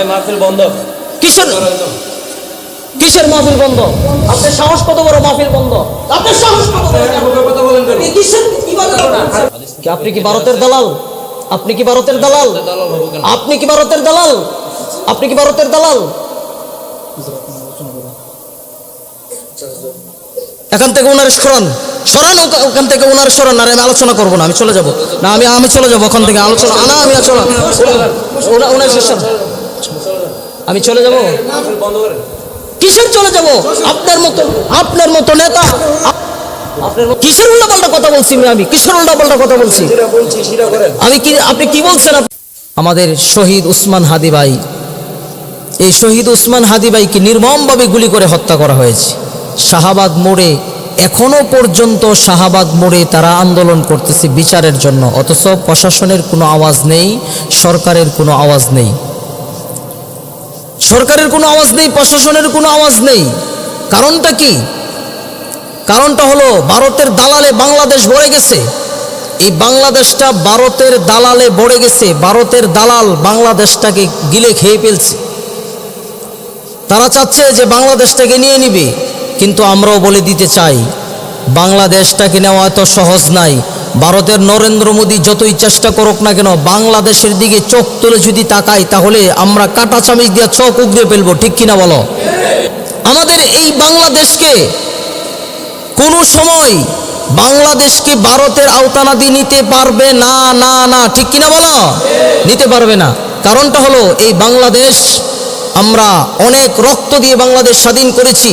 মাহফিল বন্ধ। কিসের কিসের মাহফিল বন্ধ? আপনার সাহস কত বড়? মাহফিল বন্ধ? আপনার সাহস কত বড়? কথা বলেন কেন? কিসের কিভাবে করেন? আপনি কি ভারতের দালাল? আপনি কি ভারতের দালাল? আপনি কি ভারতের দালাল? আপনি কি ভারতের দালাল? এখান থেকে ওনার সরান, সরান ওখান থেকে ওনার সরান। আর আমি আলোচনা করবো না, আমি চলে যাব না, আমি চলে যাবো ওখান থেকে। আলোচনা না, আমি চলে ওনার শেষ, আমি চলে যাব। বন্ধ করেন। কিসের চলে যাব? আপনার মতো নেতা কিসের উল্টাপাল্টা কথা বলছি? আমি কিসের উল্টাপাল্টা কথা বলছি? আমি কি, আপনি কি বলছেন? আমাদের শহীদ উসমান হাদি ভাই, এই শহীদ উসমান হাদি ভাইকে নির্মমভাবে গুলি করে হত্যা করা হয়েছে শাহবাগ মোড়ে। এখনো পর্যন্ত শাহবাগ মোড়ে তারা আন্দোলন করতেছে বিচারের জন্য, অথচ প্রশাসনের কোনো আওয়াজ নেই, সরকারের কোনো আওয়াজ নেই, সরকারের কোনো আওয়াজ নেই, প্রশাসনের কোনো আওয়াজ নেই। কারণটা কি? কারণটা হলো ভারতের দালালে বাংলাদেশ ভরে গেছে। এই বাংলাদেশটা ভারতের দালালে ভরে গেছে। ভারতের দালাল বাংলাদেশটাকে গিলে খেয়ে ফেলছে। তারা চাচ্ছে যে বাংলাদেশটাকে নিয়ে নিবে, কিন্তু আমরাও বলে দিতে চাই বাংলাদেশটাকে নেওয়া এত সহজ নাই। ভারতের নরেন্দ্র মোদী যতই চেষ্টা করুক না কেন, বাংলাদেশের দিকে চোখ তুলে যদি তাকাই তাহলে আমরা কাটা চামিচ দিয়ে চোখ উগড়ে ফেলবো, ঠিক কিনা বলো? আমাদের এই বাংলাদেশকে কোনো সময় বাংলাদেশকে ভারতের আওতানাদি নিতে পারবে না, না না, ঠিক কিনা বলো? নিতে পারবে না। কারণটা হলো এই বাংলাদেশ, আমরা অনেক রক্ত দিয়ে বাংলাদেশ স্বাধীন করেছি,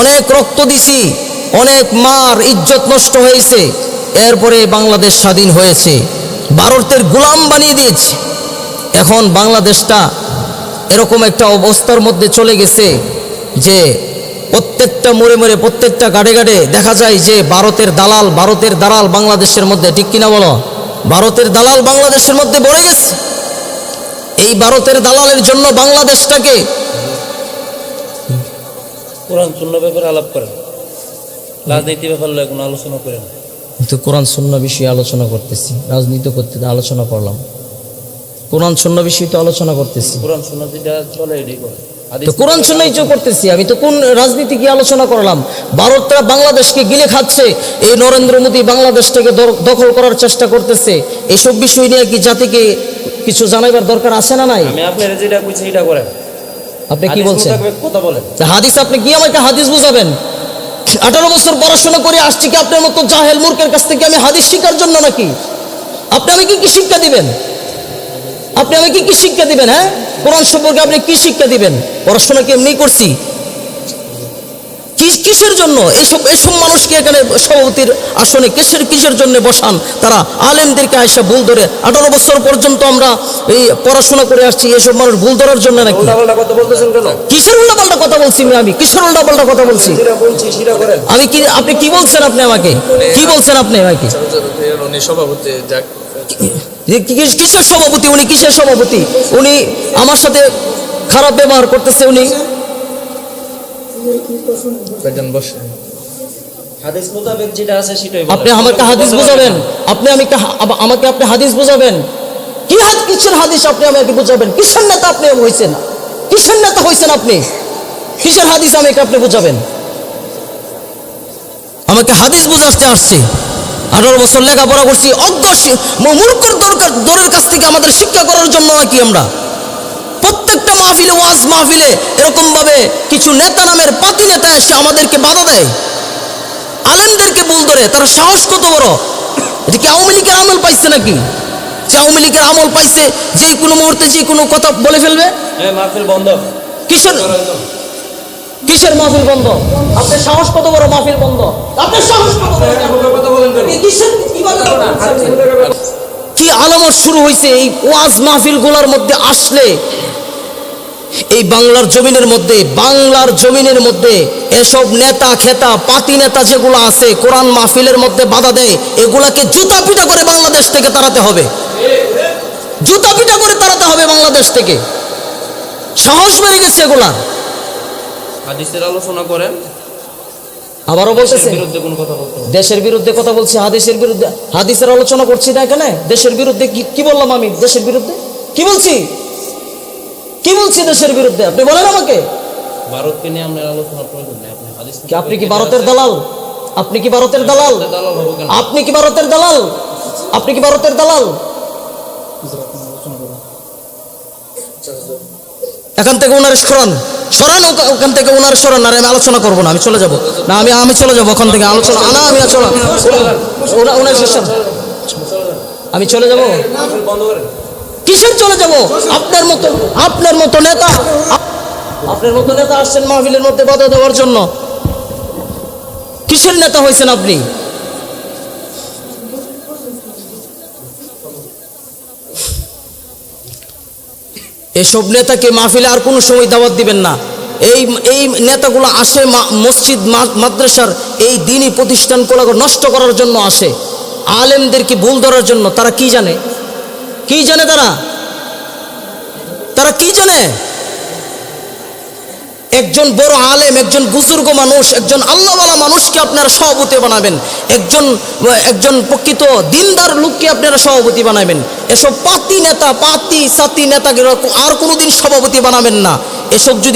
অনেক রক্ত দিছি, অনেক মার ইজ্জত নষ্ট হয়েছে, এরপরে বাংলাদেশ স্বাধীন হয়েছে। ভারতের গোলাম বানিয়ে দিয়েছে। এখন বাংলাদেশটা এরকম একটা অবস্থার মধ্যে চলে গেছে যে প্রত্যেকটা মোড়ে মোড়ে, প্রত্যেকটা গাড়ে গাড়ে দেখা যায় যে ভারতের দালাল বাংলাদেশের মধ্যে, ঠিক কিনা বলো? ভারতের দালাল বাংলাদেশের মধ্যে ভরে গেছে। এই ভারতের দালালের জন্য বাংলাদেশটাকে কোরআন সুন্নাহ ব্যাপারে আলাপ করেন, রাজনীতি ব্যাপারে কোনো আলোচনা করেন। তো কোরআন সুন্নাহ বিষয়ে আলোচনা করতেছি, রাজনীতি করতে আলোচনা করলাম, কোরআন সুন্নাহ বিষয়ে তো আলোচনা করতেছি। কোরআন সুন্নাহ যেটা চলে এটাই করে, তো কোরআন সুন্নাহই তো করতেছি। আমি তো কোন রাজনীতি কি আলোচনা করলাম? ভারতরা বাংলাদেশকে গিলে খাচ্ছে, এই নরেন্দ্র মোদী বাংলাদেশটাকে দখল করার চেষ্টা করতেছে। এসব বিষয় নিয়ে কি জাতিকে কিছু জানাইবার দরকার আছে না নাই? আমি আপনার যেটা কইছি এটা করেন। আপনি কি বলছেন? কথা বলেন। হাদিস, আপনি কি আমাকে হাদিস বুঝাবেন? 18 বছর পড়াশোনা করে আসছি কি আপনার মতো জাহেল মূর্খের কাছ থেকে আমি হাদিস শিখার জন্য নাকি? আপনি আমাকে কি শিক্ষা দিবেন? আপনি আমাকে কি শিক্ষা দিবেন? হ্যাঁ, কোরআন সম্পর্কে আপনি কি শিক্ষা দিবেন? পড়াশোনা কি এমনি করছি? কিসের জন্য এসব মানুষকে এখানে সভাপতির আসনে কিসের জন্য বসান? তারা আলেমদেরকে আয়সা ভুল ধরে 18 বছর পর্যন্ত আমরা এই পড়াশোনা করে আসছি, এসব মানুষ ভুল ধরার জন্য নাকি? কথা বলতেছেন কেন? কিসের উল্টাপাল্টা কথা বলছি আমি? কিসের উল্টাপাল্টা কথা বলছি? আমি কি, আপনি কি বলছেন? আপনি আমাকে কি বলছেন? আপনি আমাকে সভাপতি কিসের সভাপতি? উনি কিসের সভাপতি? উনি আমার সাথে খারাপ ব্যবহার করতেছে। উনি হাদিস মোতাবেক যেটা আছে সেটাই বলেন। আপনি আমাকে হাদিস বুঝাবেন? আমাকে আপনি হাদিস বুঝাবেন? কিসের হাদিস আপনি আমাকে বুঝাবেন? কিসের নেতা আপনি হয়েছেন? কিসের নেতা হয়েছেন আপনি? কিসের হাদিস আমাকে আপনি বুঝাবেন? আমাকে হাদিস বুঝাতে আসছে। 18 বছর লেখাপড়া করছি, অজ্ঞ মূর্খর দরের কাছ থেকে আমাদের শিক্ষা করার জন্য নাকি আমরা প্রত্যেকটা মাহফিলে, ওয়াজ মাহফিলে এরকম ভাবে কিছু নেতা নামের পাতি নেতা এসে আমাদেরকে বাধা দেয়, আলেমদেরকে ভুল ধরে। তারা সাহস কত বড়! এটা কি আওয়ামী লীগের আমল পাইছে নাকি? যে আওয়ামী লীগের আমল পাইছে, যে কোনো মুহূর্তে যে কোনো কথা বলে ফেলবে। মাহফিল বন্ধ। কিসের মাহফিল বন্ধ? আপনার সাহস কত বড়? মাহফিল বন্ধ? আপনার সাহস কত বড়? কথা বলেন কেন? কি আলামত শুরু হয়েছে এই ওয়াজ মাহফিল গুলার মধ্যে আসলে? এই বাংলার জমিনের মধ্যে এসব নেতা খেতা পাতি নেতা যেগুলো আছে, কোরআন মাহফিলের মধ্যে বাধা দেয়, এগুলাকে জুতা পিটা করে বাংলাদেশ থেকে তাড়াতে হবে। জুতা পিটা করে তাড়াতে হবে বাংলাদেশ থেকে। সাহস বেড়ে গেছে এগুলা। হাদিসের আলোচনা করেন। আবারও বলতেছে বিরুদ্ধে কোন কথা বলতে হবে? দেশের বিরুদ্ধে কথা বলছি, হাদিসের বিরুদ্ধে। হাদিসের আলোচনা করছি না এখানে। দেশের বিরুদ্ধে কি বললাম আমি? দেশের বিরুদ্ধে কি বলছি? বলছি দেশের বিরুদ্ধে? আপনি বলেন আমাকে। ভারতকে নিয়ে আমরা আলোচনা প্রয়োজন নেই, আপনি হাদিস কি আপনি কি ভারতের দালাল? আপনি কি ভারতের দালাল? দালাল হবো কেন? আপনি কি ভারতের দালাল? আপনি কি ভারতের দালাল? এখান থেকে ওনার সরান, সরান ওখান থেকে ওনার সরান। আর আমি আলোচনা করবো না, আমি চলে যাব না, আমি চলে যাবো ওখান থেকে। আলোচনা না, আমি চলে ওনার শেষ, আমি চলে যাব। বন্ধ করেন। কিসের চলে যাব? আপনার মতো নেতা, আপনার মতো নেতা আসছেন মাহফিলের মধ্যে বাধা দেওয়ার জন্য। কিসের নেতা হয়েছেন আপনি? এসব নেতাকে মাহফিলে আর কোনো সময় দাওয়াত দিবেন না। এই নেতাগুলো আসে মসজিদ মাদ্রাসার এই দিনই প্রতিষ্ঠানগুলো নষ্ট করার জন্য আসে, আলেমদেরকে ভুল ধরার জন্য। তারা কি জানে? কি জানে তারা কি জানে? একজন বড় আলেম, একজন বুজুর্গ মানুষ, একজন আল্লাহওয়ালা মানুষকে আপনারা সভাপতি বানাবেন, একজন প্রকৃত দিনদার লোককে আপনারা সভাপতি বানাবেন। এসব পাতি সাতি নেতাকে আর কোনোদিন সভাপতি বানাবেন না। এসব যদি